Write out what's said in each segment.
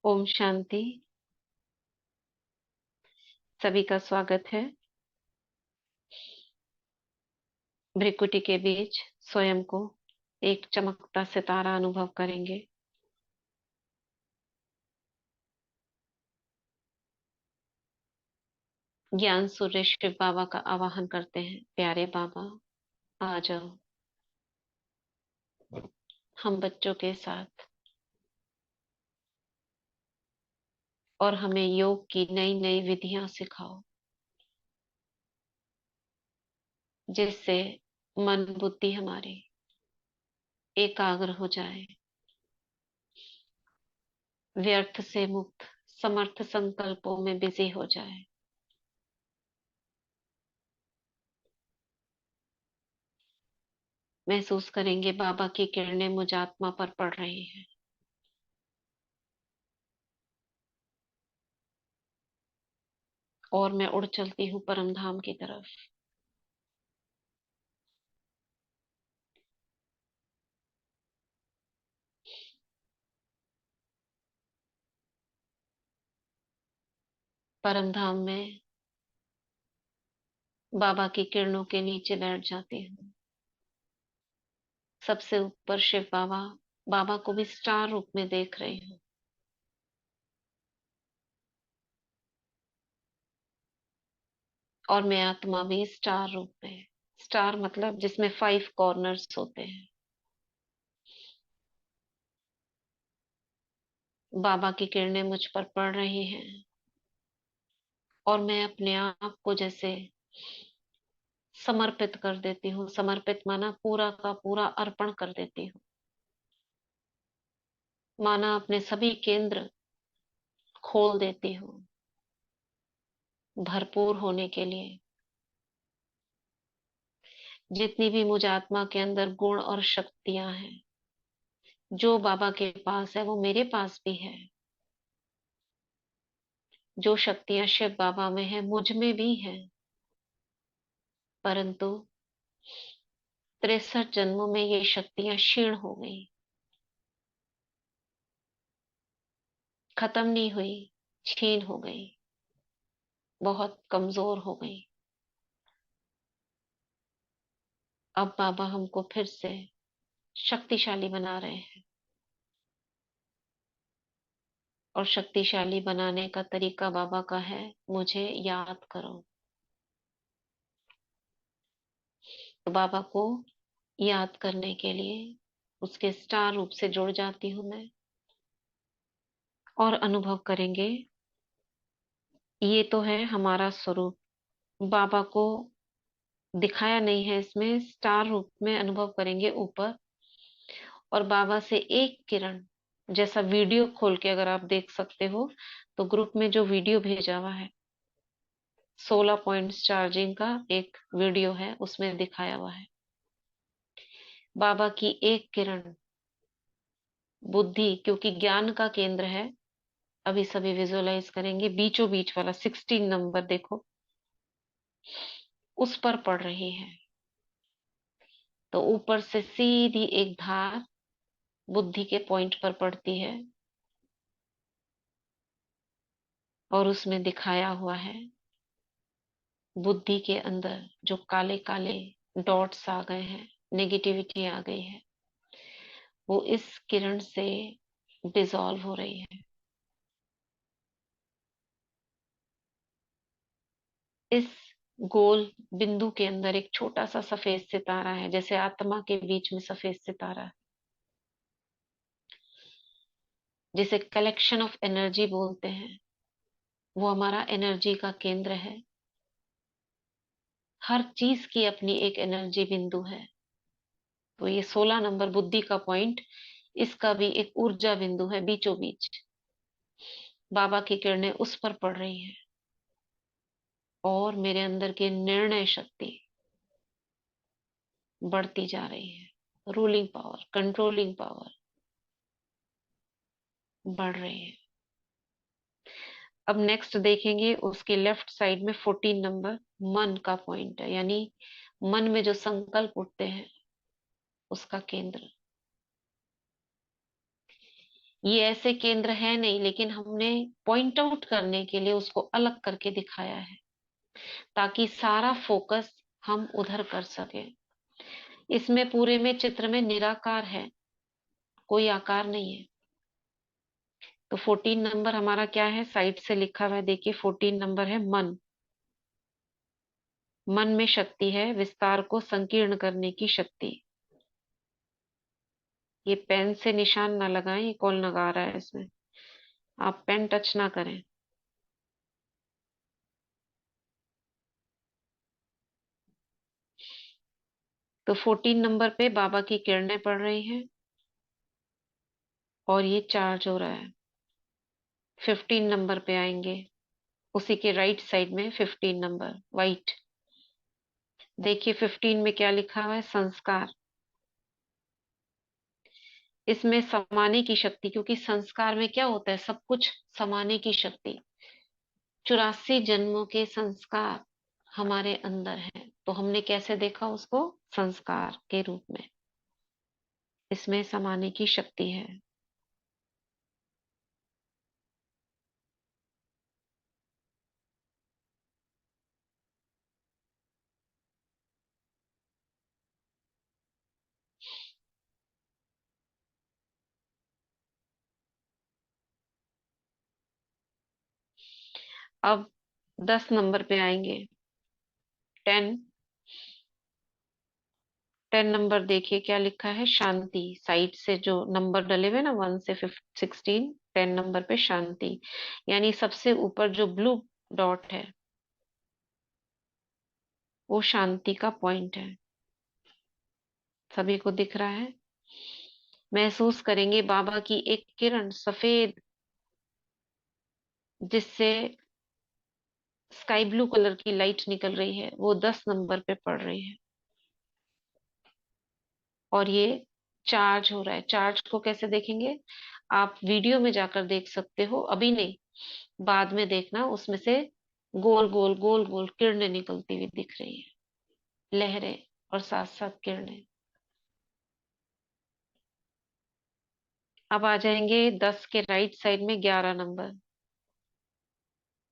ओम शांति। सभी का स्वागत है। भृकुटी के बीच स्वयं को एक चमकता सितारा अनुभव करेंगे। ज्ञान सूर्य शिव बाबा का आवाहन करते हैं। प्यारे बाबा, आ जाओ हम बच्चों के साथ, और हमें योग की नई नई विधियां सिखाओ, जिससे मन बुद्धि हमारी एकाग्र हो जाए, व्यर्थ से मुक्त, समर्थ संकल्पों में बिजी हो जाए। महसूस करेंगे बाबा की किरणें मुझ आत्मा पर पड़ रही हैं, और मैं उड़ चलती हूँ परम धाम की तरफ। परम धाम में बाबा की किरणों के नीचे बैठ जाती हूँ। सबसे ऊपर शिव बाबा, बाबा को भी स्टार रूप में देख रही हूँ। और मैं आत्मा भी स्टार रूप में। स्टार मतलब जिसमें 5 कॉर्नर्स होते हैं। बाबा की किरणें मुझ पर पड़ रही हैं, और मैं अपने आप को जैसे समर्पित कर देती हूँ। समर्पित माना पूरा का पूरा अर्पण कर देती हूँ। माना अपने सभी केंद्र खोल देती हूँ भरपूर होने के लिए। जितनी भी मुझ आत्मा के अंदर गुण और शक्तियां हैं, जो बाबा के पास है वो मेरे पास भी है। जो शक्तियां शिव बाबा में है मुझ में भी है। परंतु 63 जन्मों में ये शक्तियां क्षीण हो गई, खत्म नहीं हुई, क्षीण हो गई, बहुत कमजोर हो गई। अब बाबा हमको फिर से शक्तिशाली बना रहे हैं, और शक्तिशाली बनाने का तरीका बाबा का है, मुझे याद करो। तो बाबा को याद करने के लिए उसके स्टार रूप से जुड़ जाती हूँ मैं, और अनुभव करेंगे ये तो है हमारा स्वरूप। बाबा को दिखाया नहीं है, इसमें स्टार रूप में अनुभव करेंगे ऊपर। और बाबा से एक किरण जैसा वीडियो खोल के अगर आप देख सकते हो, तो ग्रुप में जो वीडियो भेजा हुआ है 16 पॉइंट्स चार्जिंग का एक वीडियो है, उसमें दिखाया हुआ है बाबा की एक किरण बुद्धि, क्योंकि ज्ञान का केंद्र है। अभी सभी विजुअलाइज करेंगे बीचों बीच वाला 16 नंबर देखो, उस पर पड़ रही है। तो ऊपर से सीधी एक धार बुद्धि के पॉइंट पर पड़ती है, और उसमें दिखाया हुआ है बुद्धि के अंदर जो काले काले डॉट्स आ गए हैं, नेगेटिविटी आ गई है, वो इस किरण से डिसॉल्व हो रही है। इस गोल बिंदु के अंदर एक छोटा सा सफेद सितारा है, जैसे आत्मा के बीच में सफेद सितारा है, जिसे कलेक्शन ऑफ एनर्जी बोलते हैं। वो हमारा एनर्जी का केंद्र है। हर चीज की अपनी एक एनर्जी बिंदु है। तो ये 16 नंबर बुद्धि का पॉइंट, इसका भी एक ऊर्जा बिंदु है बीचों बीच। बाबा की किरणें उस पर पड़ रही हैं, और मेरे अंदर की निर्णय शक्ति बढ़ती जा रही है। रूलिंग पावर, कंट्रोलिंग पावर बढ़ रही है। अब नेक्स्ट देखेंगे उसके लेफ्ट साइड में 14 नंबर मन का पॉइंट है, यानी मन में जो संकल्प उठते हैं उसका केंद्र। ये ऐसे केंद्र है नहीं, लेकिन हमने पॉइंट आउट करने के लिए उसको अलग करके दिखाया है, ताकि सारा फोकस हम उधर कर सके। इसमें पूरे में चित्र में निराकार है, कोई आकार नहीं है। तो 14 नंबर हमारा क्या है, साइड से लिखा हुआ है, देखिए 14 नंबर है मन। मन में शक्ति है, विस्तार को संकीर्ण करने की शक्ति। ये पेन से निशान ना लगाएं, ये कॉल लगा रहा है इसमें, आप पेन टच ना करें। तो 14 नंबर पे बाबा की किरणें पड़ रही हैं और ये चार्ज हो रहा है। 15 नंबर पे आएंगे, उसी के राइट साइड में 15 नंबर वाइट। देखिए 15 में क्या लिखा हुआ है, संस्कार। इसमें समाने की शक्ति, क्योंकि संस्कार में क्या होता है, सब कुछ समाने की शक्ति। 84 जन्मों के संस्कार हमारे अंदर हैं, तो हमने कैसे देखा उसको, संस्कार के रूप में। इसमें समाने की शक्ति है। अब 10 नंबर पे आएंगे, 10। 10 नंबर देखिए क्या लिखा है, शांति। साइड से जो नंबर डले हुए ना, 1 से 16, 10 नंबर पे शांति। यानी सबसे ऊपर जो ब्लू डॉट है वो शांति का पॉइंट है। सभी को दिख रहा है। महसूस करेंगे बाबा की एक किरण सफेद, जिससे स्काई ब्लू कलर की लाइट निकल रही है, वो 10 नंबर पे पड़ रही है। और ये चार्ज हो रहा है। चार्ज को कैसे देखेंगे, आप वीडियो में जाकर देख सकते हो, अभी नहीं, बाद में देखना, उसमें से गोल गोल गोल गोल किरणें निकलती हुई दिख रही है, लहरें और साथ साथ किरणें। अब आ जाएंगे 10 के राइट साइड में 11 नंबर,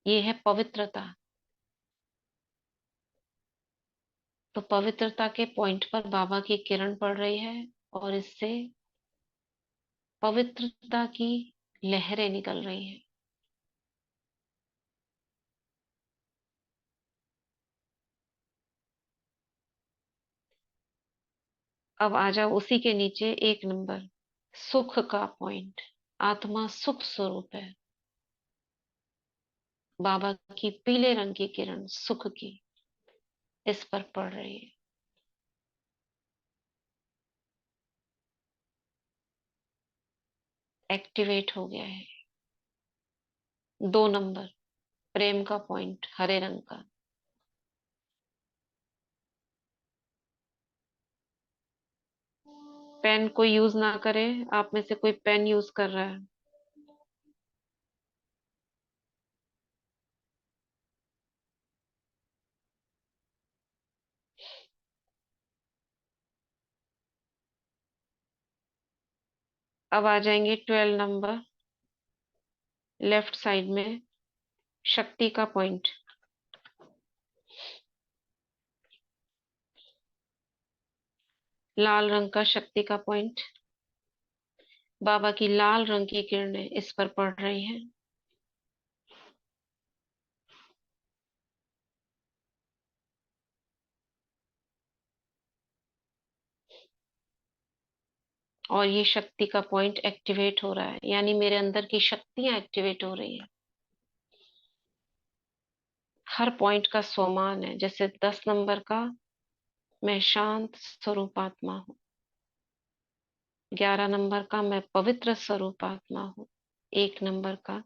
ये है पवित्रता। तो पवित्रता के पॉइंट पर बाबा की किरण पड़ रही है और इससे पवित्रता की लहरें निकल रही हैं। अब आ जाओ उसी के नीचे 1 नंबर, सुख का पॉइंट। आत्मा सुख स्वरूप है। बाबा की पीले रंग की किरण सुख की इस पर पड़ रही है। एक्टिवेट हो गया है। 2 नंबर, प्रेम का पॉइंट हरे रंग का। पेन कोई यूज ना करे, आप में से कोई पेन यूज कर रहा है। अब आ जाएंगे 12 नंबर, लेफ्ट साइड में शक्ति का पॉइंट। लाल रंग का शक्ति का पॉइंट। बाबा की लाल रंग की किरणें इस पर पड़ रही हैं। और ये शक्ति का पॉइंट एक्टिवेट हो रहा है, यानी मेरे अंदर की शक्तियां एक्टिवेट हो रही है। हर पॉइंट का स्वमान है। जैसे 10 नंबर का, मैं शांत स्वरूपात्मा हूँ। 11 नंबर का, मैं पवित्र स्वरूपात्मा हूँ। 1 नंबर का,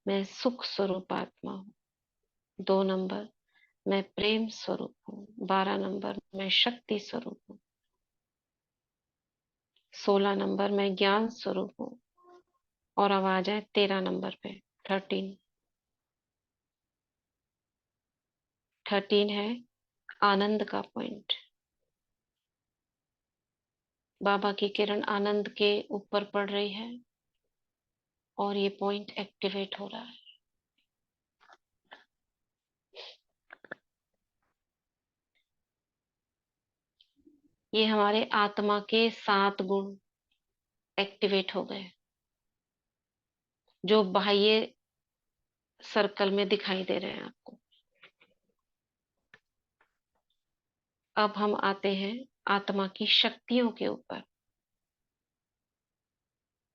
मैं सुख स्वरूपात्मा हूँ। 2 नंबर, मैं प्रेम स्वरूप हूँ। 12 नंबर, मैं शक्ति स्वरूप हूँ। 16 नंबर, मैं ज्ञान स्वरूप हूँ। और अब आ जाए 13 नंबर पे, 13। 13 है आनंद का पॉइंट। बाबा की किरण आनंद के ऊपर पड़ रही है। और ये पॉइंट एक्टिवेट हो रहा है। ये हमारे आत्मा के 7 गुण एक्टिवेट हो गए, जो बाह्य सर्कल में दिखाई दे रहे हैं आपको। अब हम आते हैं आत्मा की शक्तियों के ऊपर,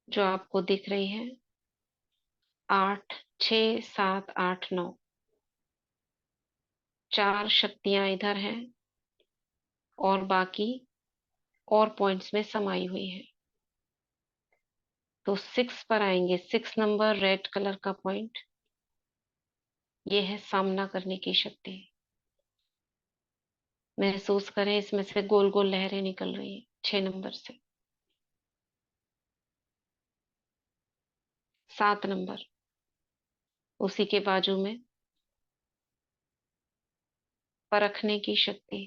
जो आपको दिख रही है। 8, 6, 7, 8, 9, 4 शक्तियां इधर हैं और बाकी और पॉइंट्स में समाई हुई है। तो 6 पर आएंगे। 6 नंबर रेड कलर का पॉइंट, ये है सामना करने की शक्ति। महसूस करें, इसमें से गोल गोल लहरें निकल रही है 6 नंबर से। 7 नंबर, उसी के बाजू में परखने की शक्ति,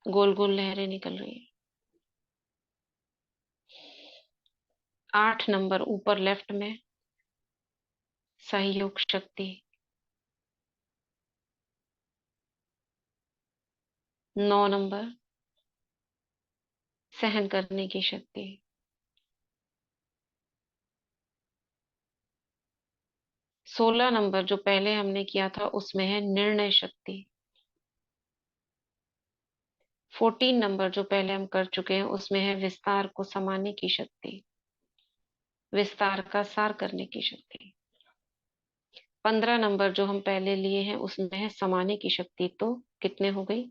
गोल गोल लहरें निकल रही है। 8 नंबर ऊपर लेफ्ट में सहयोग शक्ति। 9 नंबर सहन करने की शक्ति। 16 नंबर जो पहले हमने किया था उसमें है निर्णय शक्ति। 14 नंबर जो पहले हम कर चुके हैं उसमें है विस्तार को समाने की शक्ति, विस्तार का सार करने की शक्ति। 15 नंबर जो हम पहले लिए हैं उसमें है समाने की शक्ति। तो कितने हो गई?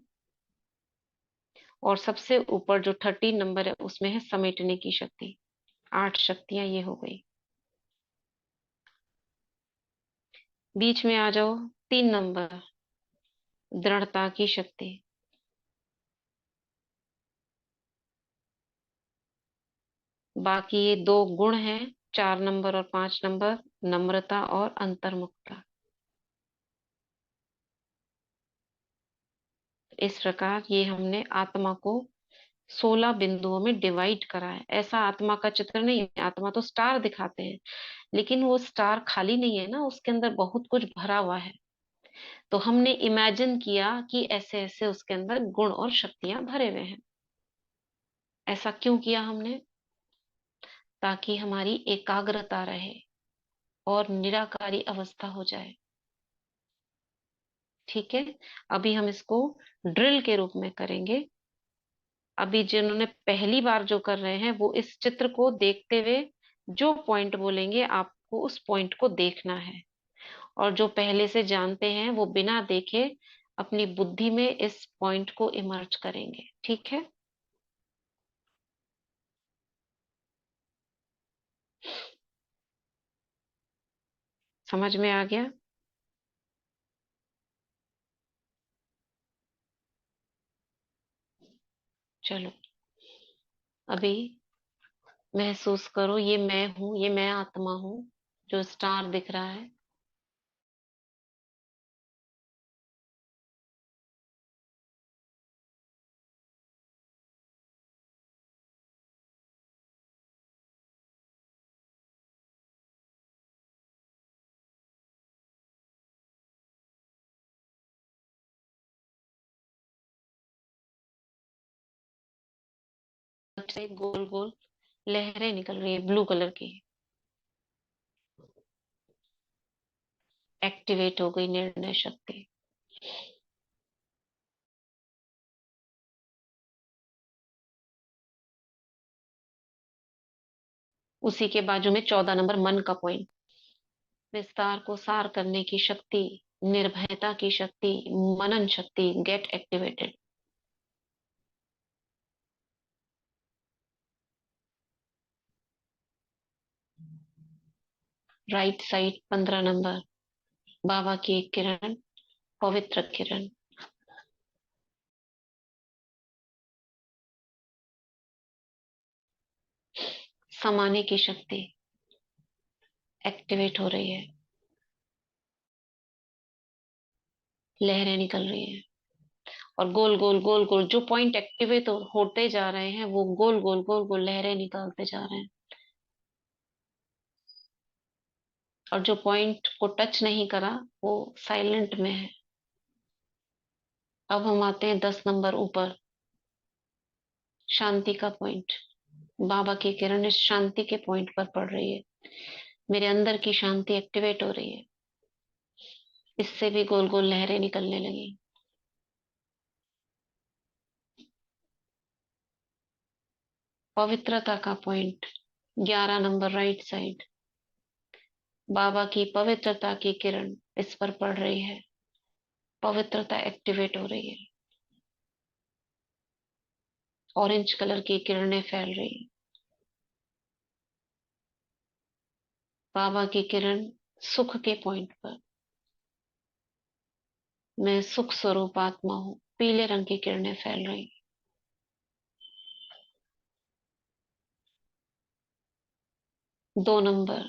और सबसे ऊपर जो 13 नंबर है उसमें है समेटने की शक्ति। 8 शक्तियां ये हो गई। बीच में आ जाओ। 3 नंबर दृढ़ता की शक्ति। बाकी ये 2 गुण हैं, 4 नंबर और 5 नंबर, नम्रता और अंतर्मुखता। इस प्रकार ये हमने आत्मा को 16 बिंदुओं में डिवाइड करा है। ऐसा आत्मा का चित्र नहीं है। आत्मा तो स्टार दिखाते हैं, लेकिन वो स्टार खाली नहीं है ना, उसके अंदर बहुत कुछ भरा हुआ है। तो हमने इमेजिन किया कि ऐसे ऐसे उसके अंदर गुण और शक्तियां भरे हुए हैं। ऐसा क्यों किया हमने? ताकि हमारी एकाग्रता रहे और निराकारी अवस्था हो जाए। ठीक है, अभी हम इसको ड्रिल के रूप में करेंगे। अभी जिन्होंने पहली बार जो कर रहे हैं वो इस चित्र को देखते हुए जो पॉइंट बोलेंगे आपको उस पॉइंट को देखना है। और जो पहले से जानते हैं वो बिना देखे अपनी बुद्धि में इस पॉइंट को इमर्ज करेंगे। ठीक है, समझ में आ गया? चलो, अभी महसूस करो, ये मैं हूं, ये मैं आत्मा हूं जो स्टार दिख रहा है। से गोल गोल लहरें निकल रही है ब्लू कलर की। एक्टिवेट हो गई निर्णय शक्ति। उसी के बाजू में 14 नंबर मन का पॉइंट, विस्तार को सार करने की शक्ति, निर्भयता की शक्ति, मनन शक्ति get activated. Right side 15 number, बाबा की एक किरण, पवित्र किरण। समाने की शक्ति एक्टिवेट हो रही है, लहरें निकल रही हैं। और गोल गोल गोल गोल जो पॉइंट एक्टिवेट होते जा रहे हैं वो गोल गोल गोल गोल लहरें निकालते जा रहे हैं। और जो पॉइंट को टच नहीं करा वो साइलेंट में है। अब हम आते हैं 10 नंबर ऊपर, शांति का पॉइंट। बाबा की किरण इस शांति के पॉइंट पर पड़ रही है। मेरे अंदर की शांति एक्टिवेट हो रही है। इससे भी गोल गोल लहरें निकलने लगी। पवित्रता का पॉइंट 11 नंबर राइट साइड। बाबा की पवित्रता की किरण इस पर पड़ रही है। पवित्रता एक्टिवेट हो रही है। ऑरेंज कलर की किरणें फैल रही है। बाबा की किरण सुख के पॉइंट पर। मैं सुख स्वरूप आत्मा हूँ। पीले रंग की किरणें फैल रही। 2 नंबर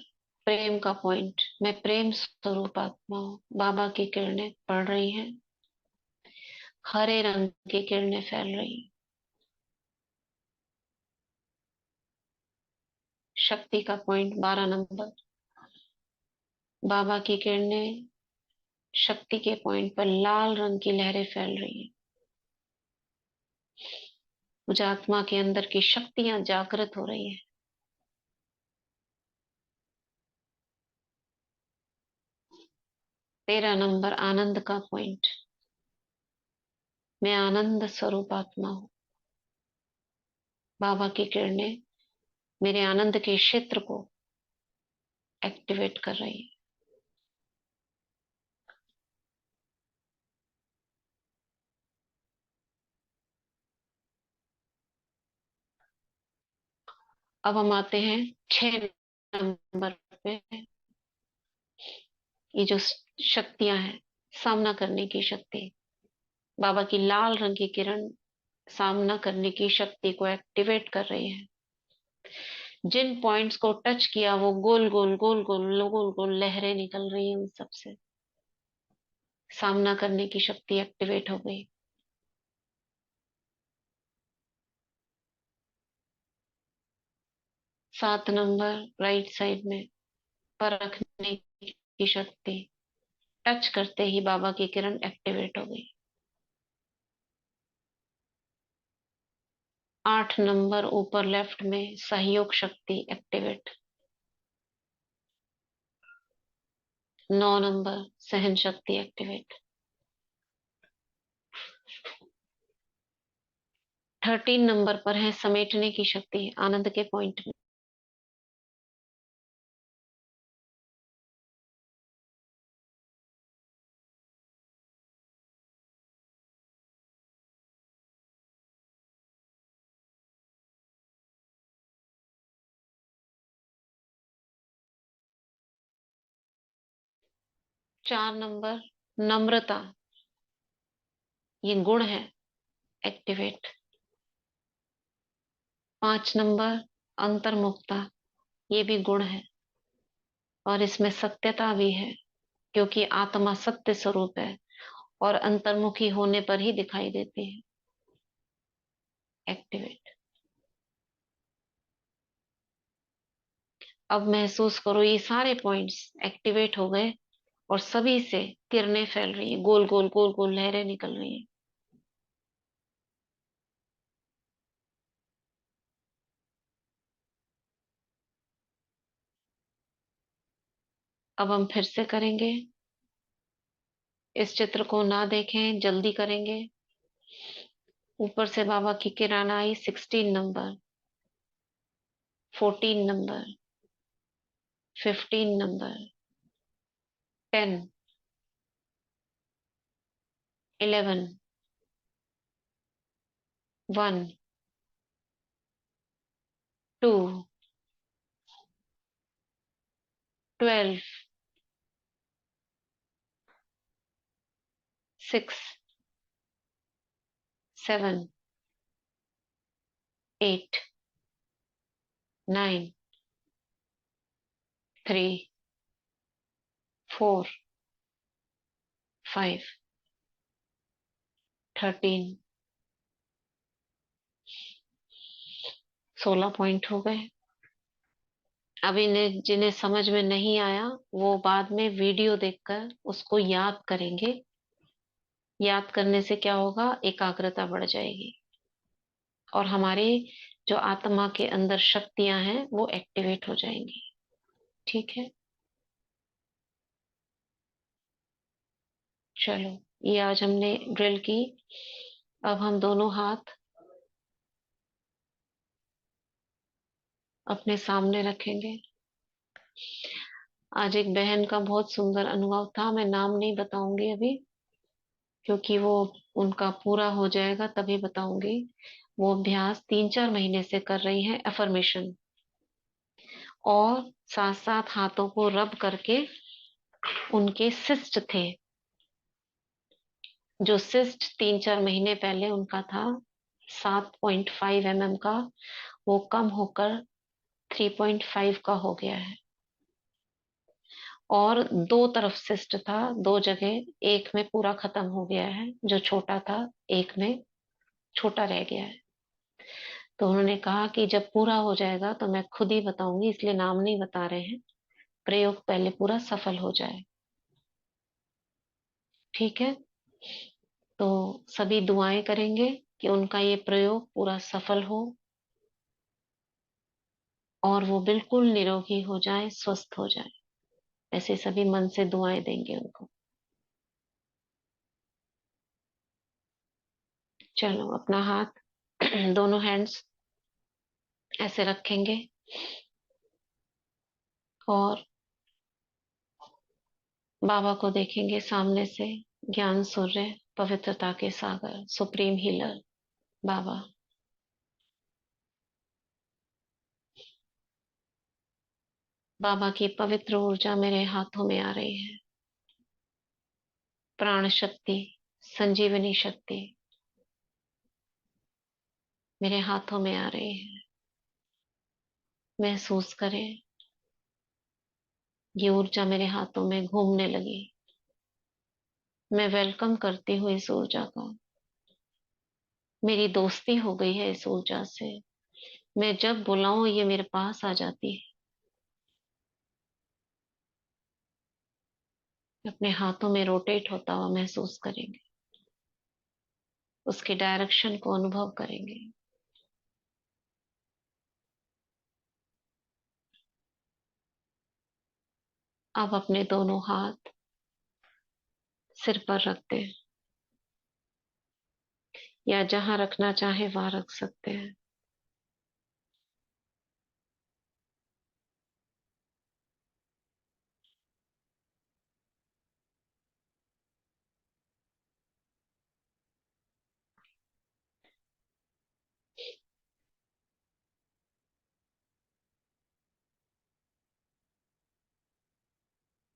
प्रेम का पॉइंट। मैं प्रेम स्वरूप आत्मा हूँ। बाबा की किरणें पड़ रही हैं। हरे रंग की किरणें फैल रही। शक्ति का पॉइंट 12 नंबर। बाबा की किरणें शक्ति के पॉइंट पर लाल रंग की लहरें फैल रही हैं। मुझे आत्मा के अंदर की शक्तियां जागृत हो रही हैं। 13 नंबर आनंद का पॉइंट। मैं आनंद स्वरूप आत्मा हूँ। बाबा की किरणें मेरे आनंद के क्षेत्र को एक्टिवेट कर रही है। अब हम आते हैं 6 नंबर पे। ये जो शक्तियां हैं, सामना करने की शक्ति। बाबा की लाल रंग की किरण सामना करने की शक्ति को एक्टिवेट कर रही है। जिन पॉइंट्स को टच किया वो गोल गोल गोल गोल गोल गोल लहरें निकल रही हैं उन सबसे। सामना करने की शक्ति एक्टिवेट हो गई। 7 नंबर राइट साइड में परखने की शक्ति। टच करते ही बाबा की किरण एक्टिवेट हो गई। 8 नंबर ऊपर लेफ्ट में सहयोग शक्ति एक्टिवेट। 9 नंबर सहन शक्ति एक्टिवेट। 13 नंबर पर है समेटने की शक्ति आनंद के पॉइंट में। 4 नंबर नम्रता, ये गुण है, एक्टिवेट। 5 नंबर अंतर्मुखता, ये भी गुण है और इसमें सत्यता भी है, क्योंकि आत्मा सत्य स्वरूप है और अंतर्मुखी होने पर ही दिखाई देती है। एक्टिवेट। अब महसूस करो ये सारे पॉइंट्स एक्टिवेट हो गए और सभी से किरणें फैल रही है, गोल गोल गोल गोल लहरें निकल रही है। अब हम फिर से करेंगे। इस चित्र को ना देखें, जल्दी करेंगे। ऊपर से बाबा की किरण आई। 16 नंबर, 14 नंबर, 15 नंबर, 10, 11, 1, 2, 12, 6, 7, 8, 9, 3, 4, 5, 13, 16 पॉइंट हो गए। अब इन्हें जिन्हें समझ में नहीं आया वो बाद में वीडियो देखकर उसको याद करेंगे। याद करने से क्या होगा, एकाग्रता बढ़ जाएगी और हमारी जो आत्मा के अंदर शक्तियां हैं वो एक्टिवेट हो जाएंगी। ठीक है, चलो, ये आज हमने ड्रिल की। अब हम दोनों हाथ अपने सामने रखेंगे। आज एक बहन का बहुत सुंदर अनुभव था, मैं नाम नहीं बताऊंगी अभी, क्योंकि वो उनका पूरा हो जाएगा तभी बताऊंगी। वो अभ्यास 3-4 महीने से कर रही हैं, अफर्मेशन, और साथ साथ हाथों को रब करके उनके सिस्ट थे, जो सिस्ट 3-4 महीने पहले उनका था 7.5 mm का, वो कम होकर 3.5 का हो गया है। और दो तरफ सिस्ट था, दो जगह, एक में पूरा खत्म हो गया है, जो छोटा था एक में छोटा रह गया है। तो उन्होंने कहा कि जब पूरा हो जाएगा तो मैं खुद ही बताऊंगी, इसलिए नाम नहीं बता रहे हैं, प्रयोग पहले पूरा सफल हो जाए। ठीक है, तो सभी दुआएं करेंगे कि उनका ये प्रयोग पूरा सफल हो और वो बिल्कुल निरोगी हो जाए, स्वस्थ हो जाए। ऐसे सभी मन से दुआएं देंगे उनको। चलो, अपना हाथ दोनों हैंड्स ऐसे रखेंगे और बाबा को देखेंगे सामने से। ज्ञान सूर्य, पवित्रता के सागर, सुप्रीम हीलर बाबा। बाबा की पवित्र ऊर्जा मेरे हाथों में आ रही है। प्राण शक्ति, संजीवनी शक्ति मेरे हाथों में आ रही है। महसूस करें, ये ऊर्जा मेरे हाथों में घूमने लगी। मैं वेलकम करती हूँ इस ऊर्जा को। मेरी दोस्ती हो गई है इस ऊर्जा से। मैं जब बुलाऊं ये मेरे पास आ जाती है। अपने हाथों में रोटेट होता हुआ महसूस करेंगे, उसके डायरेक्शन को अनुभव करेंगे। अब अपने दोनों हाथ सिर पर रख दें, या जहां रखना चाहे वहां रख सकते हैं।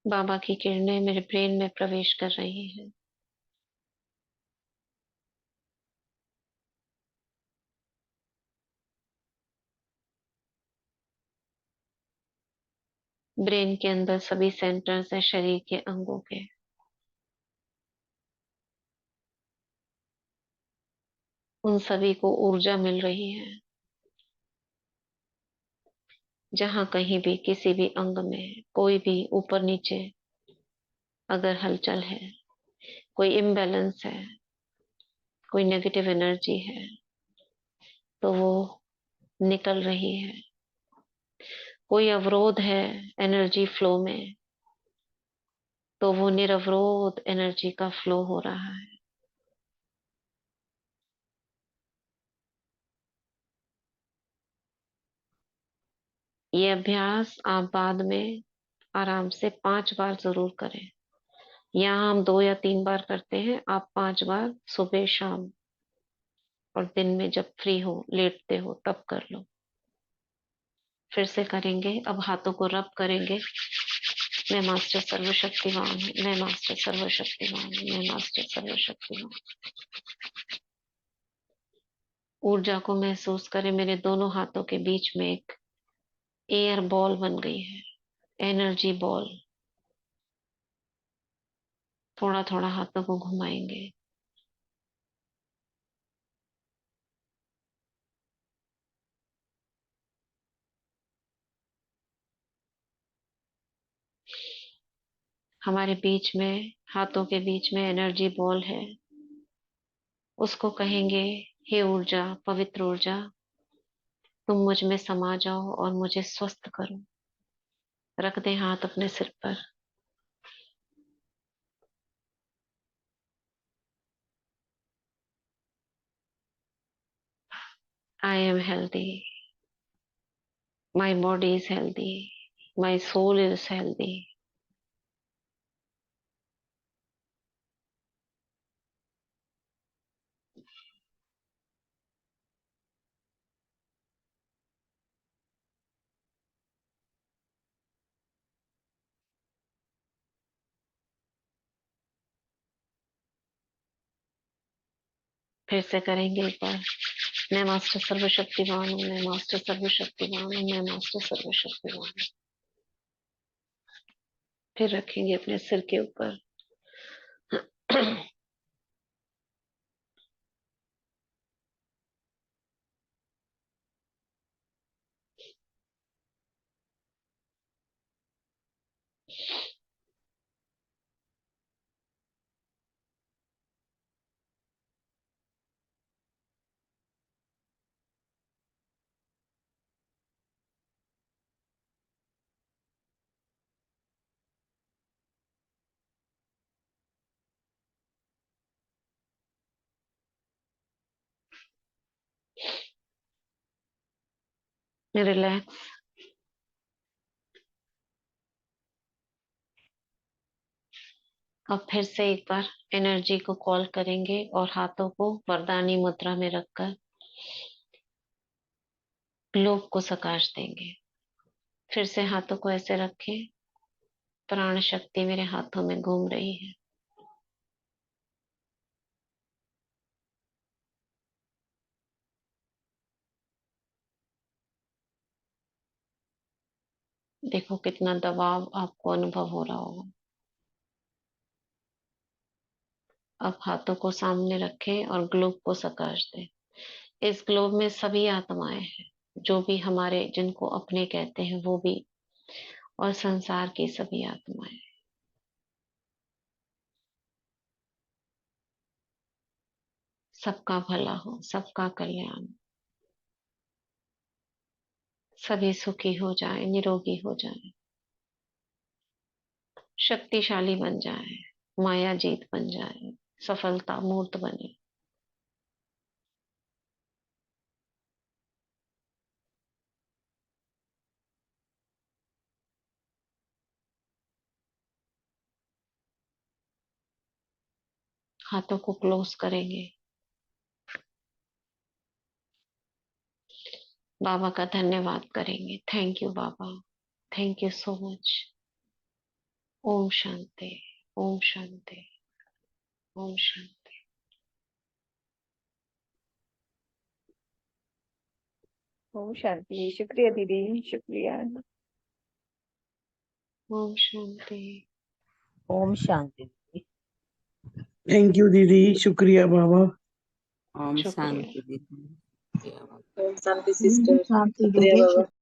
बाबा की किरणें मेरे ब्रेन में प्रवेश कर रही हैं। ब्रेन के अंदर सभी सेंटर्स हैं शरीर के अंगों के। उन सभी को ऊर्जा मिल रही है। जहां कहीं भी किसी भी अंग में कोई भी ऊपर नीचे अगर हलचल है, कोई इम्बैलेंस है, कोई नेगेटिव एनर्जी है, तो वो निकल रही है। कोई अवरोध है एनर्जी फ्लो में, तो वो निरवरोध एनर्जी का फ्लो हो रहा है। ये अभ्यास आप बाद में आराम से 5 बार जरूर करें। यहाँ हम 2 या 3 बार करते हैं, आप 5 बार सुबह शाम और दिन में जब फ्री हो, लेटते हो, तब कर लो। फिर से करेंगे। अब हाथों को रब करेंगे। मैं मास्टर सर्वशक्तिमान हूँ, मैं मास्टर सर्वशक्तिमान हूँ, मैं मास्टर सर्वशक्तिमान। ऊर्जा को महसूस करें। मेरे दोनों हाथों के बीच में एक एयर बॉल बन गई है, एनर्जी बॉल। थोड़ा थोड़ा हाथों को घुमाएंगे। हमारे बीच में, हाथों के बीच में एनर्जी बॉल है, उसको कहेंगे, हे ऊर्जा, पवित्र ऊर्जा, तुम मुझ में समा जाओ और मुझे स्वस्थ करो। रख दे हाथ अपने सिर पर। I am healthy, my body is healthy, my soul is healthy. फिर से करेंगे एक बार। मैं मास्टर सर्वशक्तिमान हूँ, मैं मास्टर सर्वशक्तिमान हूँ, मैं मास्टर सर्वशक्तिमान हूँ। फिर रखेंगे अपने सिर के ऊपर। रिलैक्स। अब फिर से एक बार एनर्जी को कॉल करेंगे और हाथों को वरदानी मुद्रा में रखकर ग्लोब को सकाश देंगे। फिर से हाथों को ऐसे रखें। प्राण शक्ति मेरे हाथों में घूम रही है। देखो कितना दबाव आपको अनुभव हो रहा होगा। अब हाथों को सामने रखें और ग्लोब को सकाश दें। इस ग्लोब में सभी आत्माएं हैं, जो भी हमारे, जिनको अपने कहते हैं वो भी, और संसार की सभी आत्माएं। सबका भला हो, सबका कल्याण, सभी सुखी हो जाए, निरोगी हो जाए, शक्तिशाली बन जाए, माया जीत बन जाए, सफलता मूर्त बने। हाथों को क्लोज करेंगे। बाबा का धन्यवाद करेंगे। थैंक यू बाबा, थैंक यू सो मच। ओम शांति, ओम शांति, ओम शांति। ओम शांति। शुक्रिया दीदी, शुक्रिया। ओम शांति। ओम शांति। थैंक यू दीदी, शुक्रिया बाबा। ओम शुक्रिया। शांति दीदी। ओम शांति सिस्टर, शांति शुक्रिया दीदी। बाबा।